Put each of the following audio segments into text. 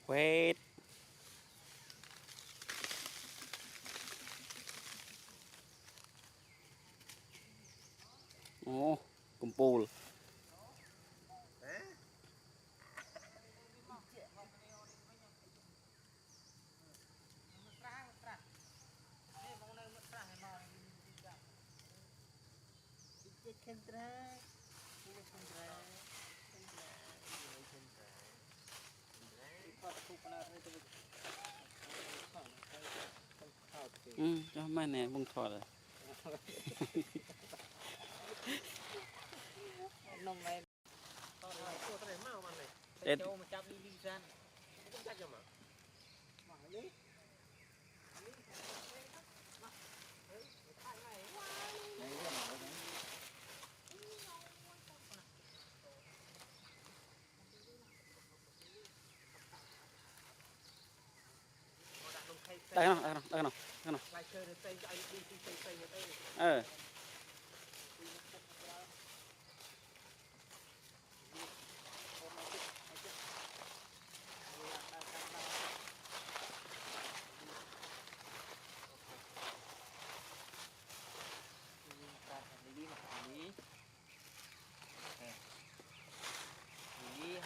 Wait. Oh, kumpul. Cho mấy nè bung thọt rồi. Nông này Chết. châu mà chắp đi đi san cũng chắc rồi mà Đây nào.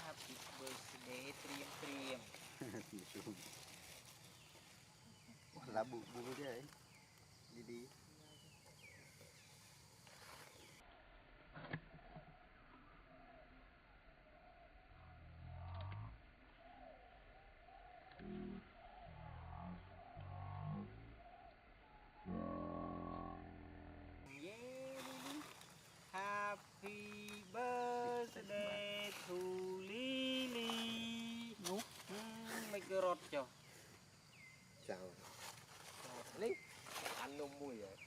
happy birthday triêm Lá bù thế đấy. Đi. Happy birthday to Lily. Mấy cái rót cho. Chào. Lily. Ăn nôm mùi rồi.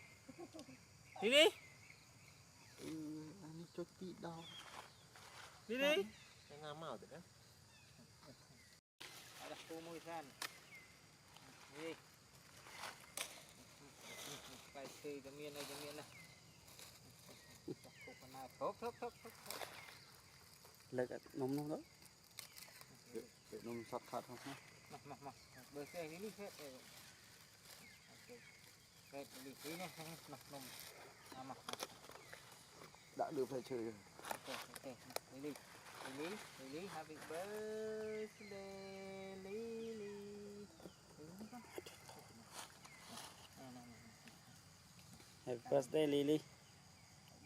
Lily. Ăn cho tí đau. Lily. Cái ngà màu thế đó. Ada cô mùi san. Đi. Cái cây cái miên này. Thốt. Lấy cái nôm đó. Để nôm sọt khát không ha. Mà. Bơ xe Lily phết. Phết Lily tí nha. Nôm. Mà. Đã được phải chơi rồi. Okay. Lily, happy birthday, Lily. Happy birthday Lily.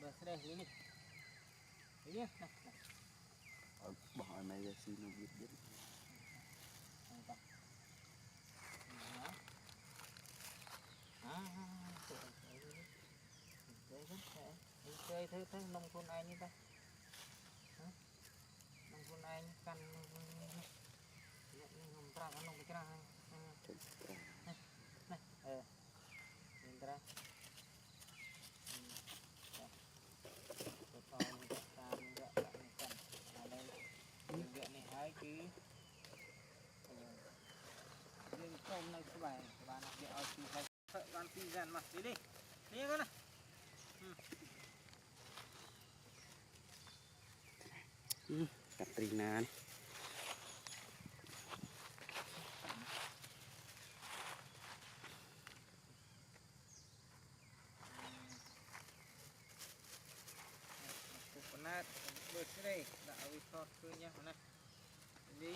Birthday, Lily. Lily, Bỏ này ra xin nó biết. Chơi thứ nông thôn ai như ta nông thôn ai căn nông trăng nông cái trăng này nhìn ra viện này hai chứ riêng không này các bạn học viện ở thì phải con phi gian mà đi con này Katrina nih. Coconut birthday đã bị thọt cơ nha này đi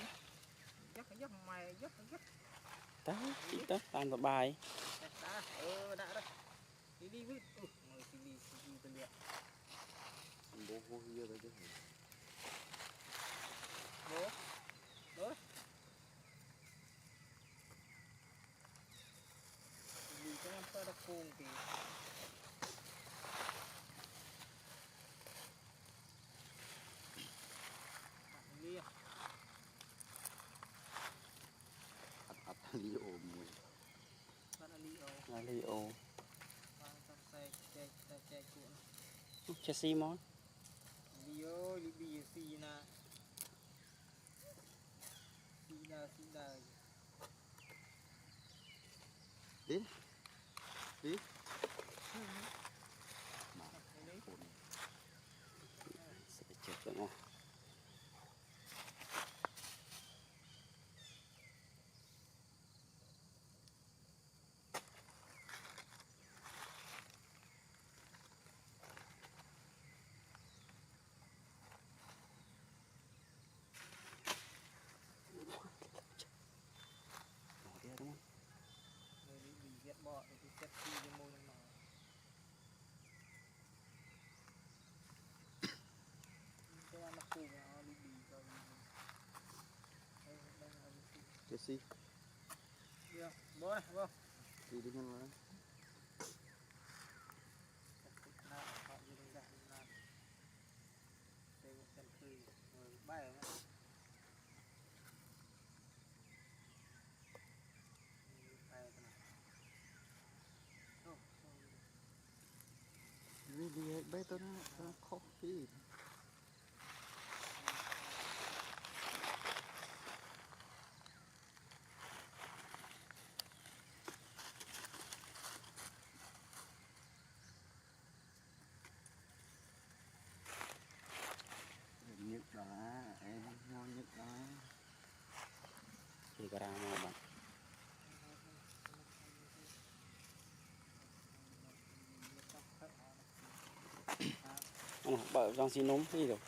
dắt mày dắt Kita tan bài. Đã đó đi vứt mời đi tên địa Bố vô kia đấy chứ. bố đi cho em ta cùng thì đi Leo mùi. Leo. Xe cuộn Chelsea món. Leo Libby Sina Đến. Đi. Sẽ chết rồi ngon. Bỏ đi đúng không? Rồi đi bị giết bọ rồi đi chết chi cái môi nó cái ăn nó phù nó đi bị rồi đây đây là đi Jesse, được bố này bố đi đi nhanh lên. nào họ đi đánh dạng nào đây một chân khơi rồi bay ở đây bay cái này Really, better not coffee. Nhức đó, em ngon nhất đó. Thì cái ra mà bạn. Bảo Giang xin nôm gì rồi.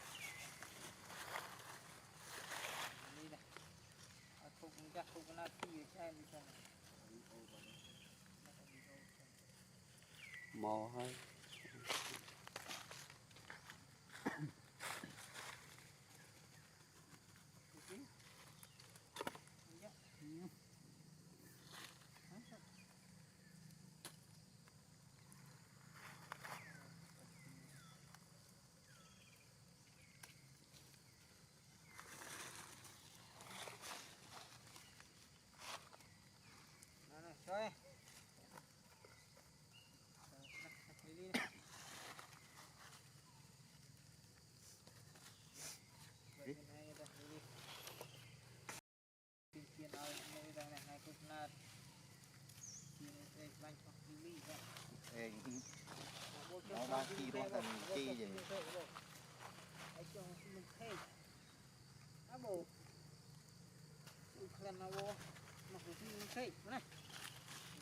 đi này không chắc không có nào thì cho em đi cho này Mò hơi. này chơi đi đi này vậy nên hay đây đi tiền tiền ở đây đây này hai cục nát tiền đây bánh hoặc đi đi vậy Ê, nó ba khi đó thành chi vậy? ai cho mình thấy á bộ khen nó vô mà cũng không thấy này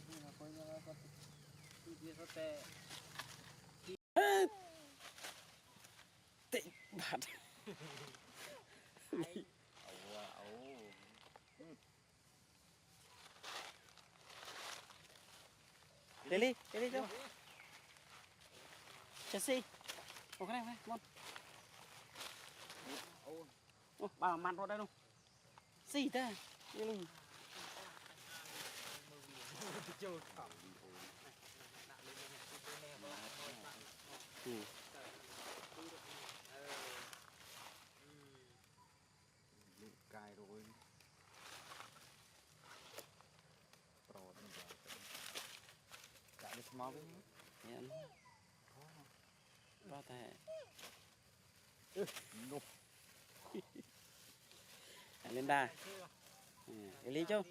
nhưng mà coi nó có đi đi có tệ Tị bạt. Lily, Lily đâu? Chelsea. Ô cái này, ngon. Ô, bà mặn vào đây luôn. Gì ta? Lily. Ừ. Cài rồi. Pro nó vào. Đã được máu với nó. Nhận. Ba thẻ. Nô. Lên đà. Lily chứ?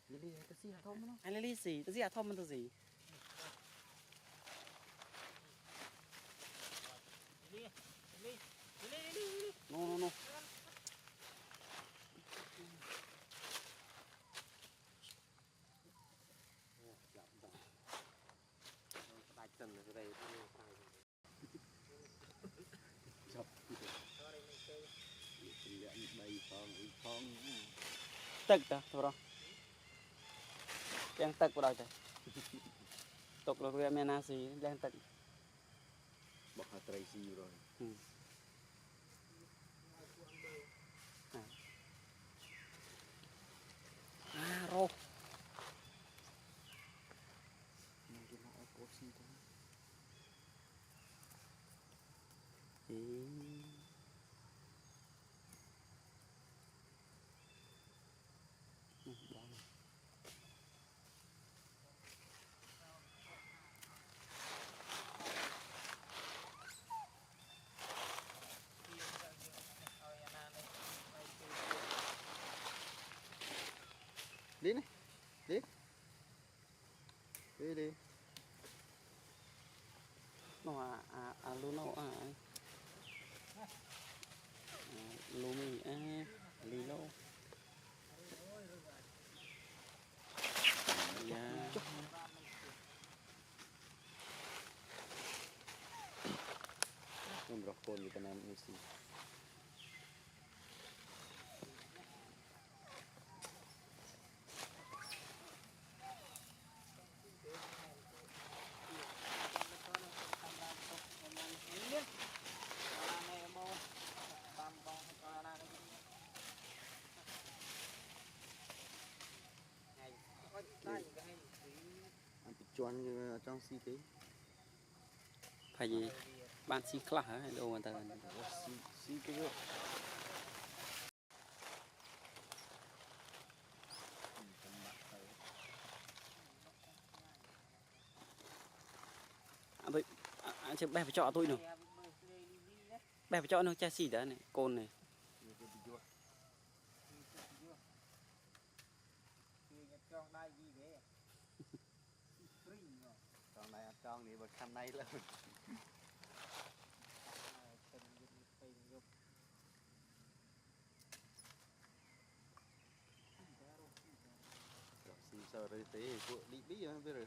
Lily cái gì hả thông nó? Anh Lily gì? Cái gì hả thôngมันตัวgì? No, no, no. Tức ta, thôi rồi. Đang tức vào đây. Tục rồi về mẹ na gì đang tức. Bọc hạt Tracy rồi. À, rô. Đi này. Đi. Đi đi. nó luôn nó luôn mi lì lô dạ Không rọc cồn Việt Nam Music. Anh bị choáng như trong xí tí. phải gì ban xí khla hả đồ mà tờ Xí cái nữa. vậy anh sẽ bè phải chọn tôi nữa bè phải chọn nó cha xỉ đó này côn này Trong này ăn trong này bật khăn này lên. Xí sờ rồi thế của đi bí á bây giờ.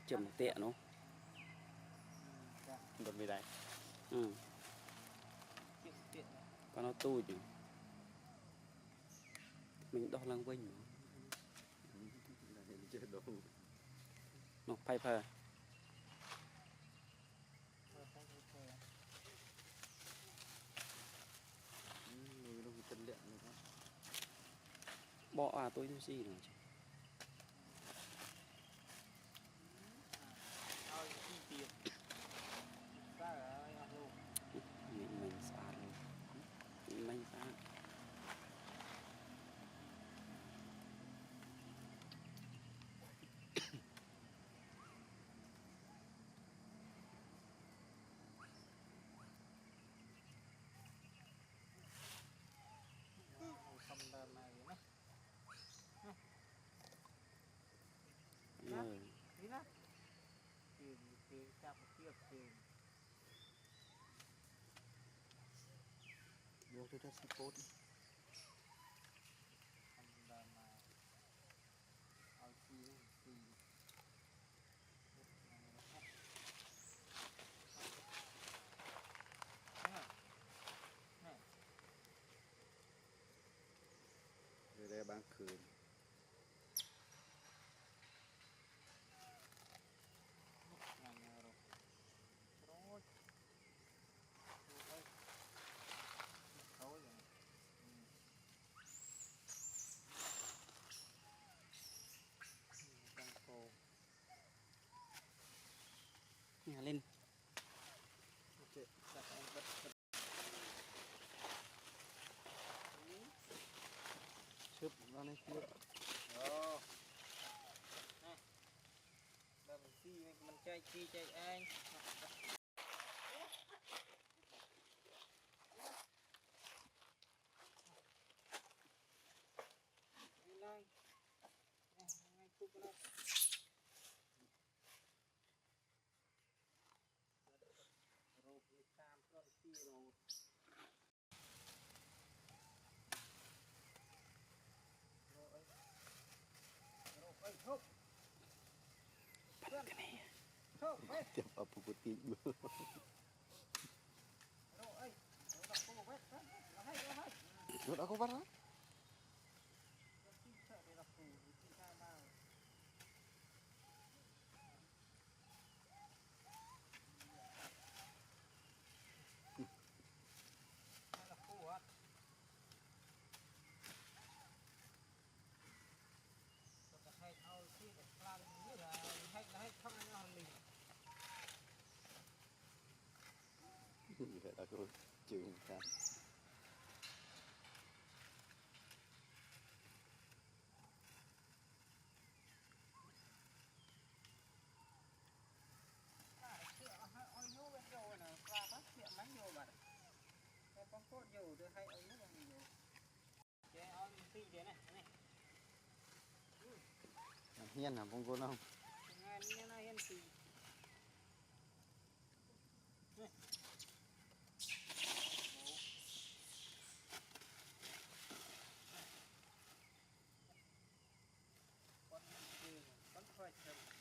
chầm tiện nó Đột về đây. còn nó tôi chứ mình đo lăng vinh nó phải phờ bỏ tôi như gì nữa chứ mình xa luôn mình xa Vô cho xí cốt. Rồi đây bán khử. nhà lên Chụp ra đây kia. Mình chơi chi chơi anh Tiếp ở một tí bữa. Nó đã có bắt á. Vậy đã có chịu cả. hiên hả bông cô không Ngàn nha nó hiên xì